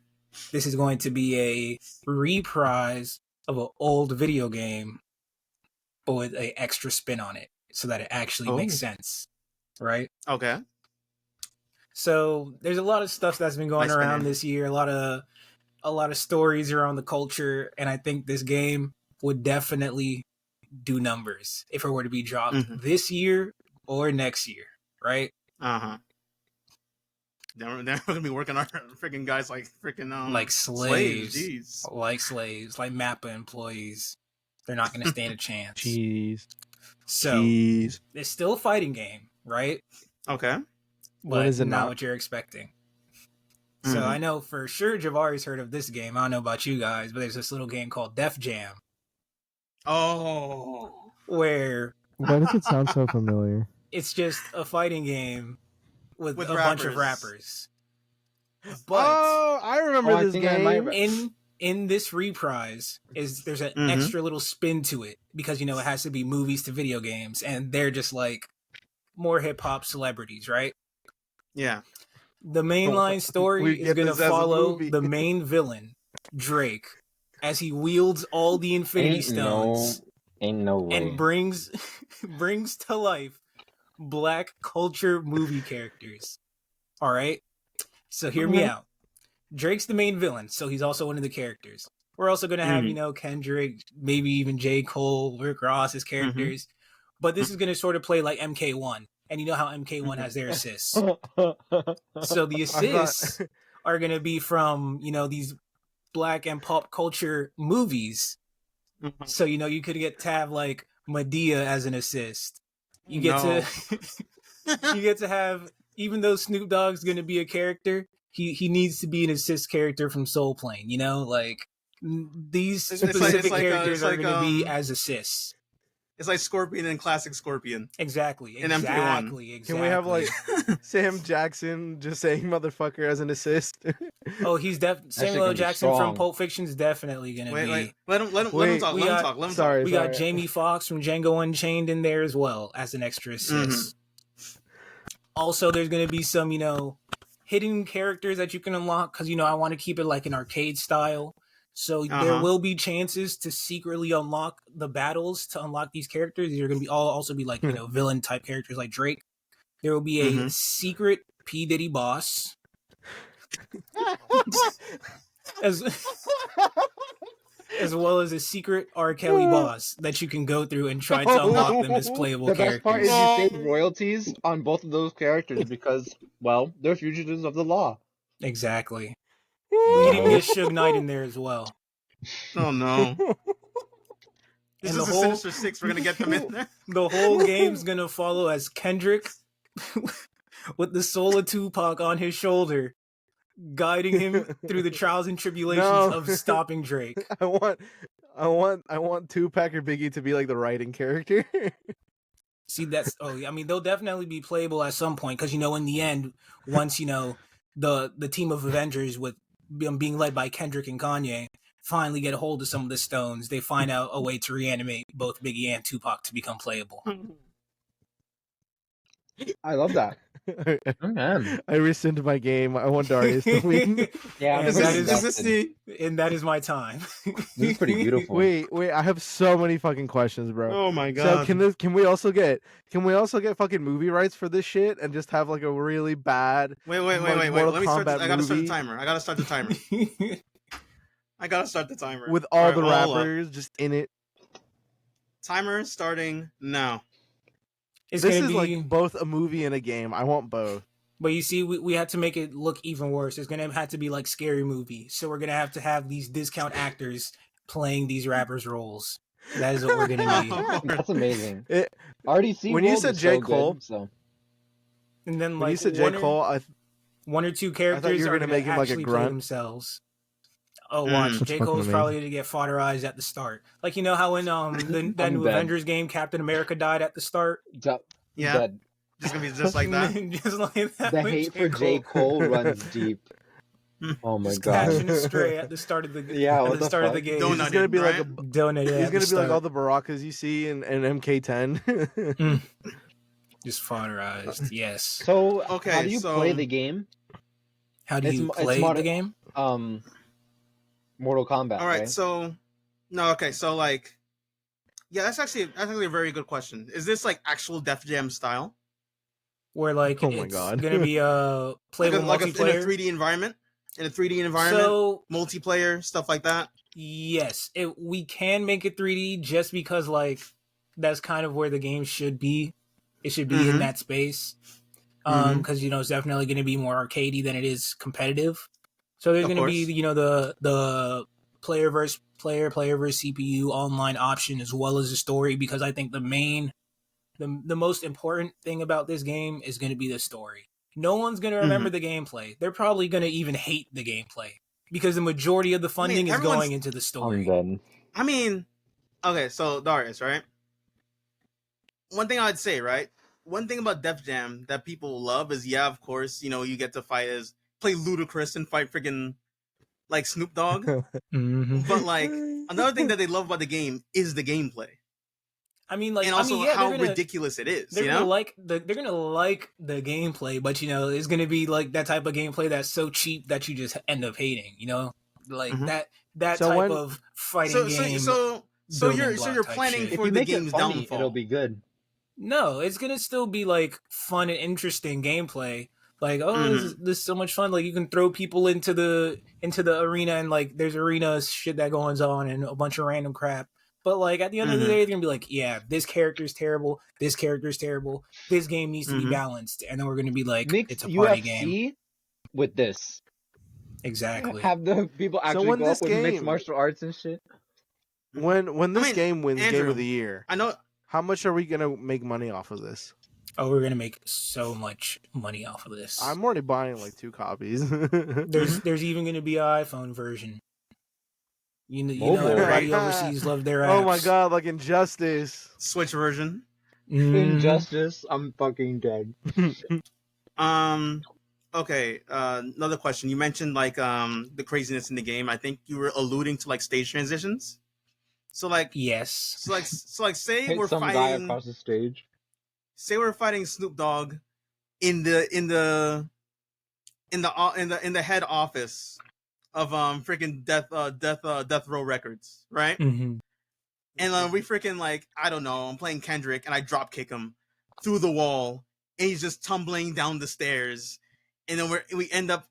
this is going to be a reprise of an old video game, but with an extra spin on it, so that it actually makes Oh. sense, right? Okay. So there's a lot of stuff that's been going Nice around spinner. this year, a lot of stories around the culture, and I think this game would definitely do numbers if it were to be dropped Mhm. this year or next year, right? Uh-huh. Then we're gonna be working our freaking guys like freaking Like slaves. Jeez. Like slaves, like Mappa employees. They're not going to stand a chance. Jeez. So Jeez. it's still a fighting game, right? Okay. But is it not not? what you're expecting. So Mhm. I know for sure Javari's heard of this game. I don't know about you guys, but there's this little game called Def Jam Oh. where Why does it sound so familiar? it's just a fighting game with With a bunch of rappers. rappers. But Oh, I remember Oh, I this think I might game. in this reprise there's an Mhm. extra little spin to it because it has to be movies to video games, and they're just like more hip hop celebrities, right? Yeah. The mainline We story is get going to this as a follow movie. the main villain, Drake, as he wields all the Infinity Stones Ain't no way. and brings brings to life black culture movie characters. All right? So hear me out. Drake's the main villain, so he's also one of the characters. We're also going to have, Kendrick, maybe even J. Cole, Rick Ross as characters. But this is going to sort of play like MK1. And you know how MK1 has their assists. So the assists are going to be from, these black and pop culture movies. Mhm. So, you could get to have like Medea as an assist. You get No. to you get to have, even though Snoop Dogg's going to be a character, he needs to be an assist character from Soul Plane, like these It's like- specific it's like, characters it's are like, going to be as assists. It's like Scorpion and classic Scorpion. Exactly. In MK1. Exactly. Can we have like exactly. Sam Jackson just saying "motherfucker" as an assist? Oh, he's Samuel L. gonna be Jackson from strong. Pulp Fiction is definitely going to be. Wait. Let him Wait, talk. we Let him got- talk. Let him Sorry, We sorry. got Jamie Foxx from Django Unchained in there as well as an extra assist. Also, there's going to be some, hidden characters that you can unlock because I want to keep it like an arcade style. So there Uh-huh. will be chances to secretly unlock the battles to unlock these characters. These are going to be also be like villain type characters like Drake. There will be a Mhm. secret P Diddy boss as as well as a secret R Kelly boss that you can go through and try to unlock them as playable The best part is characters. you save royalties on both of those characters because, well, they're fugitives of the law. Exactly. You didn't get Suge Knight in there as well. Oh no. This And is the a whole- Sinister Six. We're gonna get them in there. The whole game's gonna follow as Kendrick with the soul of Tupac on his shoulder, guiding him through the trials and tribulations No. of stopping Drake. I want Tupac or Biggie to be like the writing character. See, that's they'll definitely be playable at some point because in the end, once the team of Avengers with being led by Kendrick and Kanye finally get a hold of some of the stones, they find out a way to reanimate both Biggie and Tupac to become playable. I love that. Okay. I rescind my game. I want Darius to win. Yeah, I'm And Is that pretty this, is- is this invested. the? And that is my time. This is pretty beautiful. Wait, I have so many fucking questions, bro. Oh my So god. can we also get fucking movie rights for this shit and just have like a really bad Wait. Mortal Let me start. Kombat I gotta start the movie? timer. I gotta start the timer. with all the Alright, hold up. rappers just in it? Timer starting now. It's This gonna is be, like both a movie and a game. I want both. but you see, we had to make it look even worse. It's gonna have to be like Scary Movie, so we're gonna have these discount actors playing these rappers' roles. That is what we're gonna need. That's amazing. It- RDC when you World said is J. so Cole- good, so And then When you like said J. Cole, one or two characters you were are gonna gonna make him like a actually play grunt. themselves. Oh, watch! Mm. J. That's Cole's fucking probably gonna get fodderized at the start. Like how in that I'm new dead. Avengers game, Captain America died at the start. Yeah, dead. just gonna be just like that. Just like that The with hate for J. Cole runs deep. Oh my Just god. catching a stray at the start of the Yeah, at what the the start of the fuck? game. Donut. he's gonna be like a right? Donut. he's at gonna the be like start. all the Barakas you see in MK10. Just fodderized. Yes. So, Okay, how do you so- play the game? How do it's you mo- it's play mod- the game? Mortal Kombat. All right, right? so no, okay, so like, yeah, that's actually a very good question. Is this like actual Def Jam style, Where like Oh my it's God. gonna be playable like in a multiplayer? 3D environment, So multiplayer stuff like that? yes, we can make it 3D just because like that's kind of where the game should be. It should be in Mhm. that space. Mhm. Because it's definitely going to be more arcadey than it is competitive. So there's Of going to be course. the player versus player versus CPU online option as well as the story, because I think the most important thing about this game is going to be the story. No one's going to remember the gameplay. They're probably going to even hate the gameplay because the majority of the funding is everyone's- going into the I'm story. done. I mean, okay, so Darius, right? One thing I'd say, right? One thing about Def Jam that people love is, yeah, of course, you get to play Ludacris and fight freaking like Snoop Dogg. Mhm. But like another thing that they love about the game is the gameplay, I mean, like, and also yeah, how they're gonna, ridiculous it is. they're You gonna know, like they're gonna like the gameplay, but it's gonna be like that type of gameplay that's so cheap that you just end up hating. Like Mhm. that So type when- of fighting so game. so building you're block type planning shit. If for you the make it game's funny, downfall. it'll be good. No, it's gonna still be like fun and interesting gameplay. Like, this is so much fun. Like, you can throw people into the arena, and like there's arena shit that goes on and a bunch of random crap. But like at the end of the Mhm. day, they're gonna be like, yeah, this character's terrible. This character's terrible. This game needs to be Mhm. balanced, and then we're gonna be like, Mix it's a party UFC game. with this. Exactly. Have the people actually when go this up with mixed game- martial arts and shit. when this mean, game wins Game Andrew, of the Year, I know. how much are we gonna make money off of this? Oh, we're gonna make so much money off of this. I'm already buying like 2 copies. There's even gonna be an iPhone version. You know Mobile, everybody right? overseas love their apps. Oh my god, like Injustice. Switch version. Mhm. Injustice, I'm fucking dead. Okay. Another question. You mentioned like the craziness in the game. I think you were alluding to like stage transitions. So like, Yes. say Hit we're some guy fighting. across the stage. Say we're fighting Snoop Dogg in the in the head office of freaking Death Row Records, right? Mhm. And we freaking like, I don't know, I'm playing Kendrick and I drop kick him through the wall and he's just tumbling down the stairs, and then we end up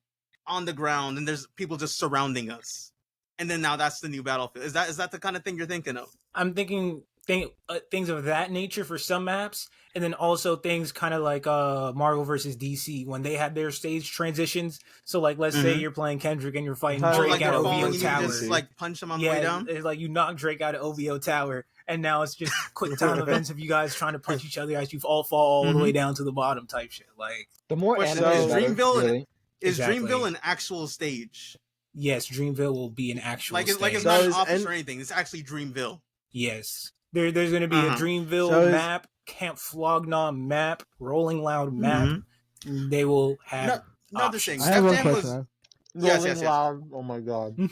on the ground and there's people just surrounding us, and then now that's the new Battlefield. Is that the kind of thing you're thinking of? I'm thinking things of that nature for some maps, and then also things kind of like Marvel versus DC when they had their stage transitions. So like, let's say Mhm. you're playing Kendrick and you're fighting Oh, Drake Like at you're OVO falling and you Tower. just like punch him on the way Yeah, down. it's like you knock Drake out of OVO Tower, and now it's just quick time events of you guys trying to punch each other as you all fall all the way down to the bottom type shit. Like, The more Question anime, is, the better, Dreamville really. Is Exactly. Dreamville an actual stage? yes, Dreamville will be an actual Like it's stage. not an Does office N- or anything. It's actually Dreamville. Yes. There's going to be a Uh-huh. Dreamville So is- map, Camp Flognaw map, Rolling Loud map. They will have Another thing. options. I have Def one Jam was question. Yes, Rolling yes, yes. Loud. Oh my god.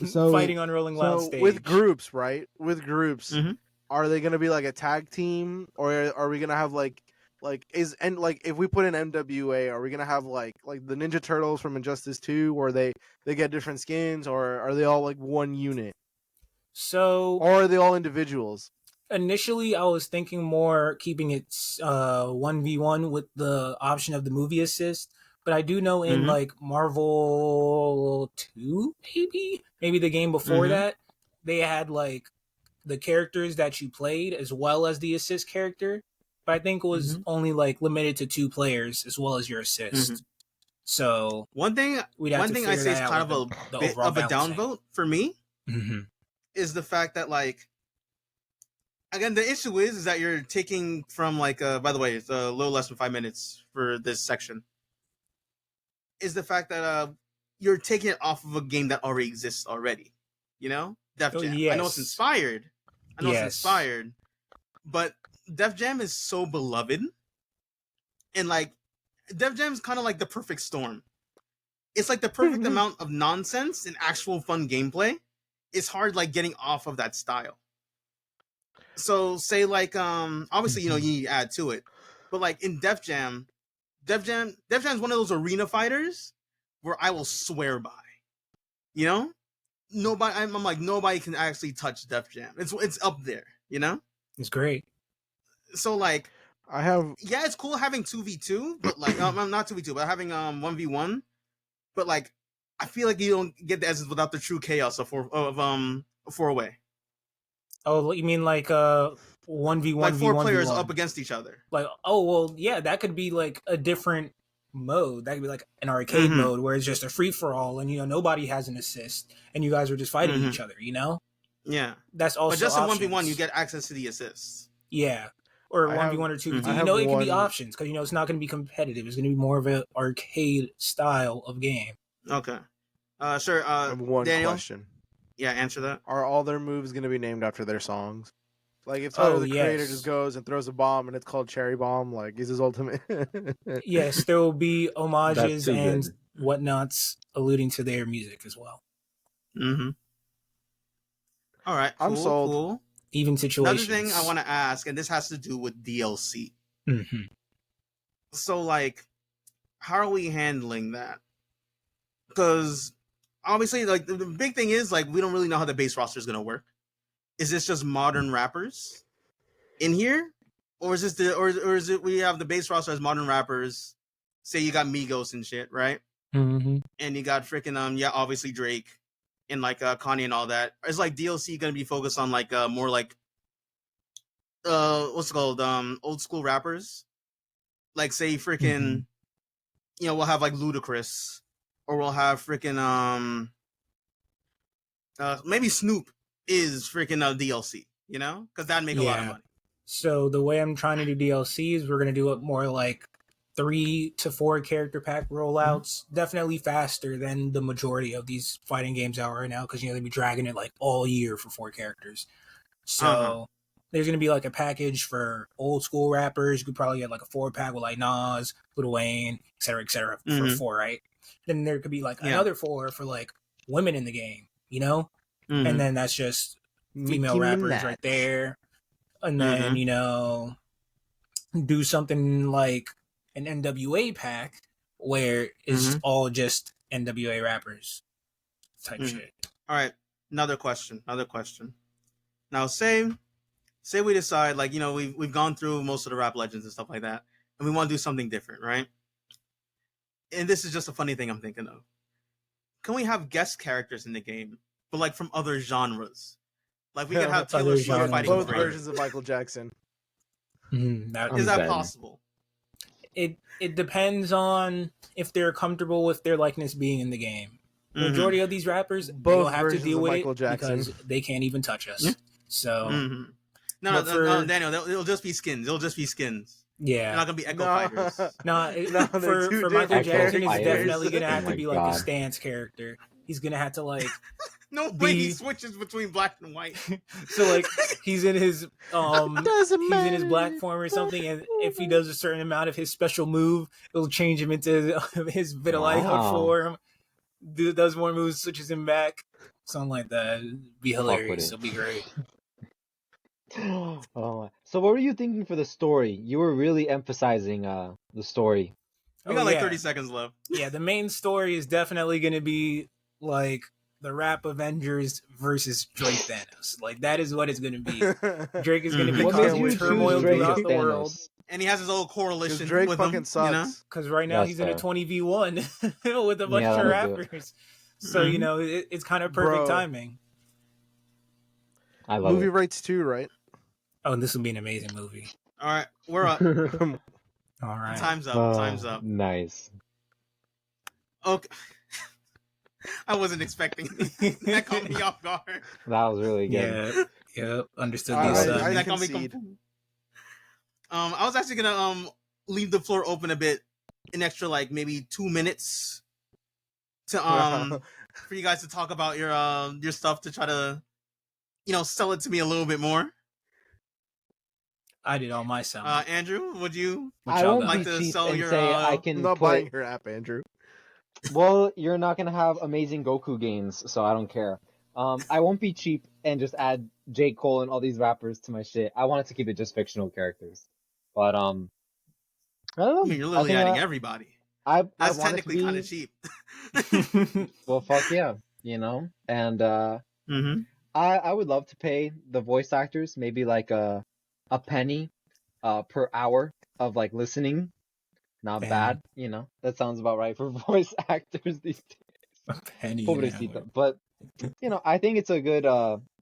So Fighting on Rolling Loud So stage. with groups, right? With groups, Mhm. are they gonna be like a tag team, or are we gonna have like if we put in MWA, are we gonna have like the Ninja Turtles from Injustice 2, where they get different skins, or are they all like one unit, So or are they all individuals? initially, I was thinking more keeping it 1v1 with the option of the movie assist. But I do know in Mhm. like Marvel 2, maybe the game before Mhm. that, they had like the characters that you played as well as the assist character. But I think it was only like limited to 2 players as well as your assist. Mhm. So One thing we'd have one to thing I figure say is that out kind of with a the bit overall of a balancing. downvote for me Mm-hmm. is the fact that like, again, the issue is that you're taking from like by the way, it's a little less than 5 minutes for this section. Is the fact that you're taking it off of a game that already exists already. You know? Def Oh, Jam. I know it's yes. inspired. It's Yes. inspired. But Def Jam is so beloved. And like, Def Jam is kind of like the perfect storm. It's like the perfect amount of nonsense and actual fun gameplay. It's hard like getting off of that style. So say like obviously you need to add to it. But like in Def Jam is one of those arena fighters where I will swear by. You know? I'm like, nobody can actually touch Def Jam. It's up there, you know? It's great. So like, I have yeah, it's cool having 2v2, but like not 2v2, but having 1v1. But like, I feel like you don't get the essence without the true chaos of four way. Oh, you mean like 1v1 Like 4 players v1. up against each other. Like, oh well, yeah, that could be like a different mode. That could be like an arcade Mhm. mode where it's just a free for all, and nobody has an assist, and you guys are just fighting Mhm. each other. You know, Yeah. that's also. But just in 1v1 options. you get access to the assists. yeah, or I 1v1 have- or 2v2. I You have know, it could be one- options because it's not going to be competitive. It's going to be more of an arcade style of game. Okay. Sure. I have one Daniel? question. Yeah, answer that. Are all their moves gonna be named after their songs? Like if Tyler the Creator yes. just goes and throws a bomb and it's called Cherry Bomb, like is his ultimate? Yes, there will be homages too and good. whatnots alluding to their music as well. Mm-hmm. All right. Cool, I'm sold. Cool. Even Another situations. thing I want to ask, and this has to do with DLC. Mm-hmm. So, like, how are we handling that? Because obviously, like, the big thing is like we don't really know how the base roster is gonna work. Is this just modern rappers in here, or is this or is it we have the base roster as modern rappers? Say you got Migos and shit, right? Mm-hmm. And you got freaking yeah, obviously Drake and like Kanye and all that. Is like DLC gonna be focused on like more like what's it called old school rappers? Like say freaking we'll have like Ludacris, or we'll have freaking maybe Snoop is freaking DLC, because that'd make a lot of Yeah. money. So the way I'm trying to do DLCs, we're gonna do it more like 3 to 4 character pack rollouts. Definitely faster than the majority of these fighting games out right now, because they'd be dragging it like all year for 4 characters. So there's gonna be like a package for old school rappers. You could probably get like a 4-pack with like Nas, Lil Wayne, et cetera, for Mhm. 4, right? Then there could be like Yeah. another 4 for like women in the game, Mhm. and then that's just female Nicki rappers Minaj. right there. And then, do something like an NWA pack where it's all just NWA rappers type Mhm. shit. All right, another question. Now, say we decide, like, you know, we've gone through most of the rap legends and stuff like that, and we want to do something different, right? And this is just a funny thing I'm thinking of. Can we have guest characters in the game, but like from other genres? Like we could have Taylor Other Swift genres. fighting Both Drake. versions of Michael Jackson. That, I'm Is that dead. possible? it depends on if they're comfortable with their likeness being in the game. Mhm. Majority of these rappers Both will have to versions deal of with Michael it Jackson. because they can't even touch us. Yeah. So Mhm. No, But for- Daniel, it'll just be skins. They'll just be skins. They're yeah, not gonna be Echo No. Fighters. no, No, they're for two Michael different Jackson is characters. definitely gonna Oh have my to be like a God. stance character. He's gonna have to like No way he Be- switches between black and white. so like he's in his Doesn't he's in his black matter. form or something, and if he does a certain amount of his special move, it'll change him into his vitiligo Wow. form. Does more moves, switches him back, something like that. It'd be with hilarious. it. It'll be great. Oh, so what were you thinking for the story? You were really emphasizing the story. We got like yeah. 30 seconds left. Yeah, the main story is definitely going to be like the Rap Avengers versus Drake Thanos. Like that is what it's going to be. Drake is going to be Mhm. What made causing you turmoil choose Drake throughout as the world. Thanos? And he has his little coalition Because Drake with fucking him, sucks. you know? Because right now That's he's in a fair. 20v1 with a bunch Yeah, of that'll do it. rappers. So, you Mhm. know, it's kind of perfect Bro. timing. I love Movie it. rights too, right? Oh, and this will be an amazing movie. All right, we're up. All right. Time's up. Oh, Time's up. Nice. Okay. I wasn't expecting that. Caught me off guard. That was really good. Yeah. Yep. Understood I- these. I That caught me concede. I was actually gonna leave the floor open a bit, an extra like maybe 2 minutes to for you guys to talk about your stuff, to try to, you know, sell it to me a little bit more. I did all my selling. Andrew, would you? What I y'all won't got? like be to cheap sell and your, say I I'm can I'm not put. buying your app, Andrew. Well, you're not gonna have amazing Goku games, so I don't care. I won't be cheap and just add J. Cole and all these rappers to my shit. I wanted to keep it just fictional characters, but I don't know. I mean, you're I literally think adding everybody. I That's want it to technically kind be- of cheap. Well, fuck yeah, you know. And Mm-hmm. I would love to pay the voice actors maybe like a penny per hour of like listening. Not Damn. bad, you know. That sounds about right for voice actors these days. A penny an Pobrecito. hour. But you know, I think it's a good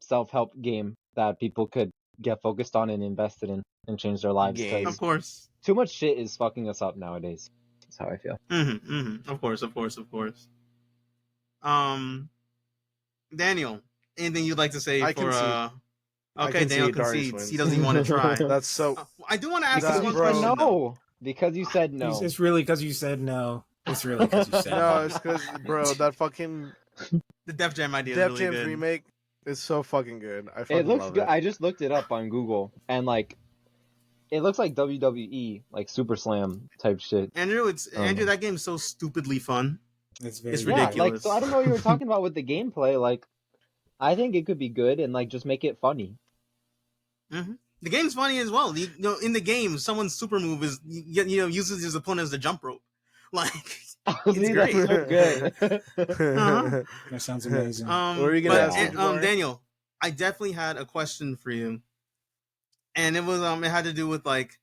self-help game that people could get focused on and invested in and change their lives. Game. Because Of course. too much shit is fucking us up nowadays. That's how I feel. Mm-hmm, mm-hmm. Of course. Daniel, anything you'd like to say I for concede. I Okay, Daniel concede Darius concedes. wins. He doesn't even want to try. That's so. I do want to ask That- this one you bro. said question. though. no. Because you said no. It's really because you said no. It's really because you said No, no. it's because, bro, that fucking The Def Jam idea is Def really Jam's good. remake is so fucking good. I fucking It looks love good. it. I just looked it up on Google and like it looks like WWE, like Super Slam type shit. Andrew, Oh. Andrew. That game's so stupidly fun. It's very It's Yeah, like ridiculous. so I don't know what you were talking about with the gameplay. Like I think it could be good and like just make it funny. The game's funny as well. You know, in the game, someone's super move is uses his opponent as the jump rope. Like, See, great. that's so good. Uh-huh. That sounds amazing. What were you gonna but, ask, Jabari? Daniel, I definitely had a question for you, and it was it had to do with like,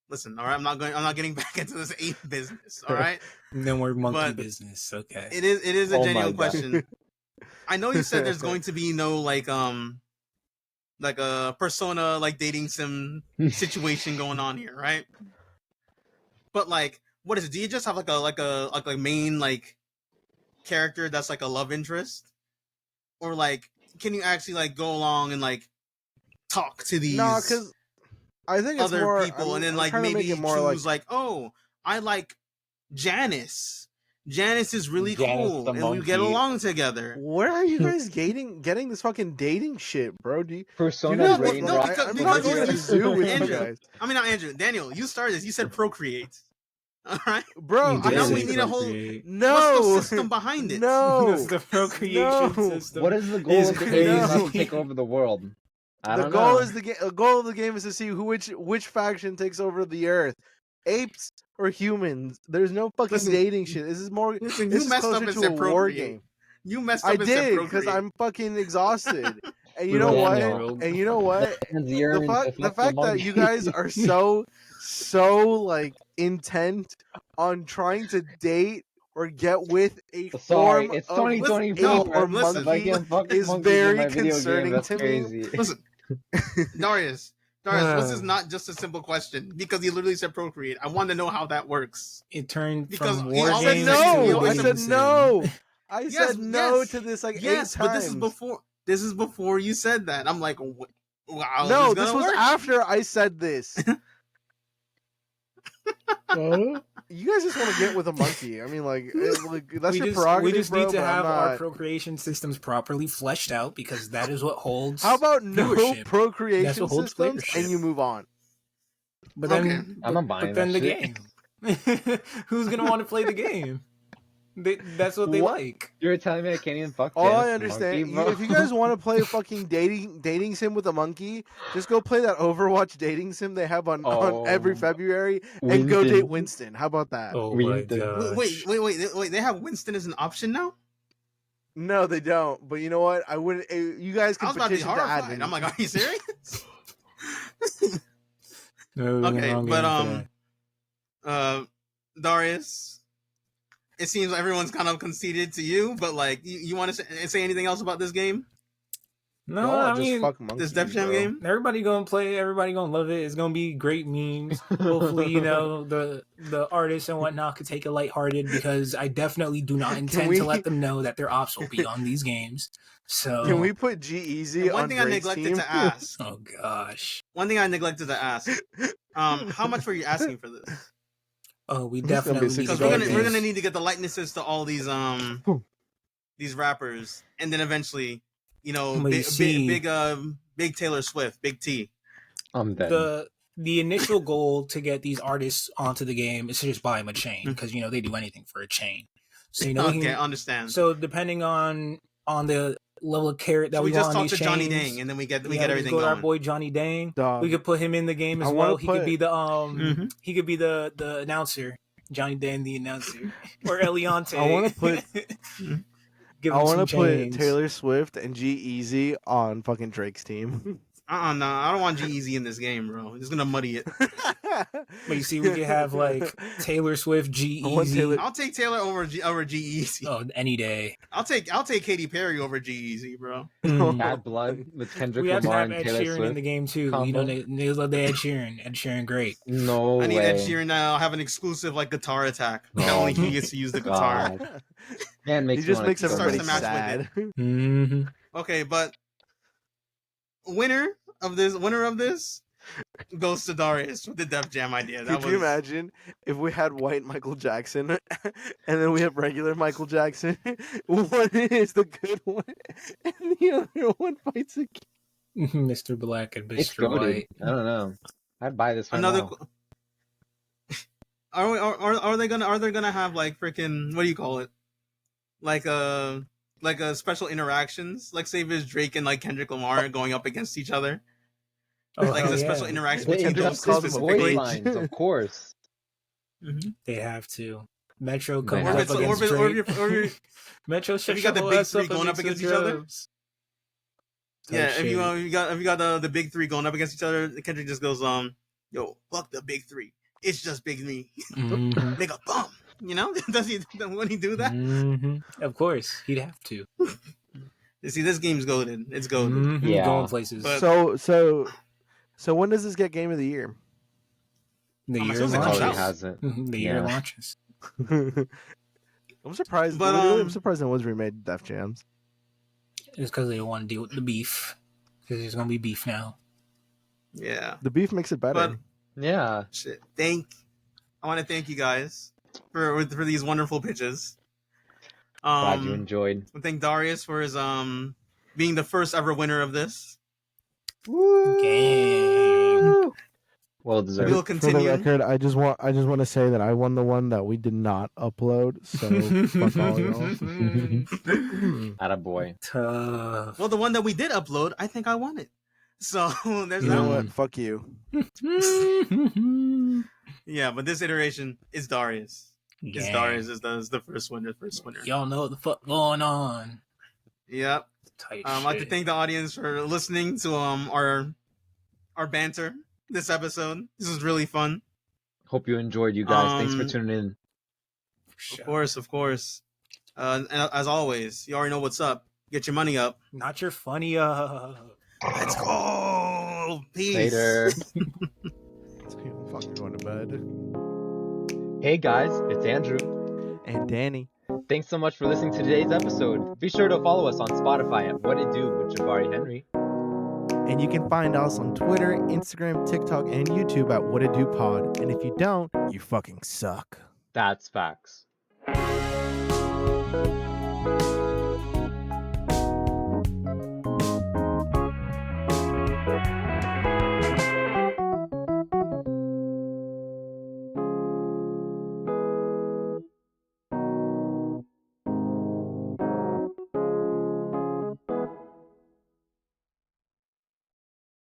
listen, all right, I'm not getting back into this ape business, all right. No more monkey but- business. Okay. It is a Oh my genuine God. question. I know you said there's going to be no like a persona like dating sim situation going on here, right? But like, what is it? Do you just have like a main like character that's like a love interest, or like can you actually like go along and like talk to these No, because I think it's other more people, I'm- and then I'm like trying to maybe make it more choose like, oh, I like Janice. Janice is really Janice cool, the and we get monkey. along together. Where are you guys getting this fucking dating shit, bro? Do you Persona No, brain no, rot. because- I'm because not going to the you- zoo with you Andrew. guys, I mean, not Andrew. Daniel, you started this. You said procreate. All right. bro. You I did know say we need a whole. procreate. No, What's the system behind it? No, That's the procreation No. system. What is the goal Is of the crazy. game? Not to take over the world. I the don't goal know. is the goal of the game is to see which faction takes over the earth, apes or humans. There's no fucking Listen, dating shit. This is more. Listen, This you is messed up closer and to said a war procreate. game. You messed up I and said did because procreate. I'm fucking exhausted. And We you know were what? Daniel. And you know what? The The fact that you guys are so like intent on trying to date or get with a Sorry, form it's of ape 2024. or listen. If I monkey can't fuck is monkeys in very my video game, concerning that's to me. crazy. Listen, Darius, this is not just a simple question because you literally said procreate. I want to know how that works. It turned Because from he war I always said games said to he no. I always dating said sim. no. I Yes, said no yes, to this like yes, 8 but times. this is before. This is before you said that. I'm like, wow. No, is this gonna was work? after I said this. Huh? You guys just want to get with a monkey. I mean, like that's we your just, prerogative, we just bro, need to but I'm have our not. procreation systems properly fleshed out because that is what holds. How about no viewership. That's procreation what holds systems viewership. and you move on? But then, Okay. I'm not buying but then that the shit. game. Who's gonna want to play the game? That's what they What? like. You're telling me I can't even fuck All I dance understand, monkey, bro? if you guys want to play fucking dating sim with a monkey, just go play that Overwatch dating sim they have on every Oh, February and go date Winston. Winston. How about that? Oh We my did- gosh. Wait. They have Winston as an option now. No, they don't. But you know what? I wouldn't. You guys I can was about to be petition to add horrified. me. I'm like, are you serious? No, Okay, wrong but game for that. Darius, it seems everyone's kind of conceded to you, but like, you want to say anything else about this game? No, Y'all I just mean, fuck monkeys, This Def Jam bro. game? everybody gonna play. Everybody gonna love it. It's gonna be great memes. Hopefully, the artists and whatnot could take it lighthearted because I definitely do not intend we- to let them know that their ops will be on these games. So, Can we put G Easy And on one thing I Drake's neglected team? to ask. oh gosh, How much were you asking for this? oh, we This is gonna be definitely need to Because get we're this. gonna need to get the likenesses to all these rappers, and then eventually, But you see- big Taylor Swift, Big T. I'm dead. the initial goal to get these artists onto the game is to just buy them a chain because they do anything for a chain. So we Okay, can, understand. so depending on the level of carrot that So we we just want on talk these to Johnny chains, Dang, and then we get just everything go to our going. boy Johnny Dang. Dog. We could put him in the game as I well. wanna He could put- be the Mhm. he could be the announcer, Johnny Dang the announcer, or Eliante. I wanna put- Give I him want some to put chains. Taylor Swift and G Easy on fucking Drake's team. No, I don't want G-Eazy in this game, bro. It's gonna muddy it. But you see, we could have like Taylor Swift, G I want Easy. Taylor- I'll take Taylor over G-Eazy. Oh, any day. I'll take Katy Perry over G-Eazy, bro. Bad Blood with Kendrick We have to Lamar have and Ed Taylor Sheeran Swift. in the game too. combo. They love the Ed Sheeran. Ed Sheeran, great. No I need way. Ed Sheeran now. Have an exclusive guitar attack. That Oh only he gets to use the guitar. God. Man, He makes me just wanna makes kill Starts everybody the myself. match with sad. hmm Okay, but winner of this goes to Darius with the Def Jam idea. That Could you imagine if we had white Michael Jackson and then we have regular Michael Jackson? One is the good one, and the other one fights again. Mr. Black and It's Mr. goated. White. I don't know. I'd buy this right Another. now. Are they gonna have like freaking, what do you call it? Like a special interactions? Like say if it's Drake and like Kendrick Lamar going up against each other. Oh, Like hell the yeah. special interaction They between Kendrick those calls two him a voice page. specifically. lines, of course. They have to. Metro They comes have Or up if it's, against or Drake. if you're, Metro shut you got the your big ass three up going up against against the each other? drums. yeah, Type if you shit. if you got the big three going up against each other, Kendrick just goes yo, fuck the big three. It's just big me. Mhm. Nigga, bum. You know? Does he when he do that? Mhm. Of course, he'd have to. You see, this game's goaded. It's goaded. Mhm. Yeah. Going places. But- So when does this get Game of the Year? the I'm year assuming it It comes already out. launches. hasn't. Mhm, the year Yeah. launches. I'm surprised. But, Literally, I'm um, surprised no one's remade Def Jams. It's because they want to deal with the beef. Because there's gonna be beef now. Yeah. The beef makes it better. But Yeah. shit. I want to thank you guys for these wonderful pitches. Glad you enjoyed. I thank Darius for his being the first ever winner of this. Gang. Well We deserved. will For the continue. record, I just want to say that I won the one that we did not upload. So fuck all y'all. Attaboy. Tough. Well, the one that we did upload, I think I won it. So there's You that know one. what? Fuck you. Yeah, but this iteration is Darius. It's Gang. Darius is the first winner. Y'all know what the fuck going on. Yep. Tight I'd like to shit. thank the audience for listening to our banter this episode. This was really fun. Hope you enjoyed, you guys. Thanks for tuning in. Of course. And as always, you already know what's up. Get your money up. Not your funny Let's go. Peace. Later. I'm fucking going to bed. Hey guys, it's Andrew. And Danny. Thanks so much for listening to today's episode. Be sure to follow us on Spotify at What It Do with Jabari Henry. And you can find us on Twitter, Instagram, TikTok, and YouTube at What It Do Pod. And if you don't, you fucking suck. That's facts.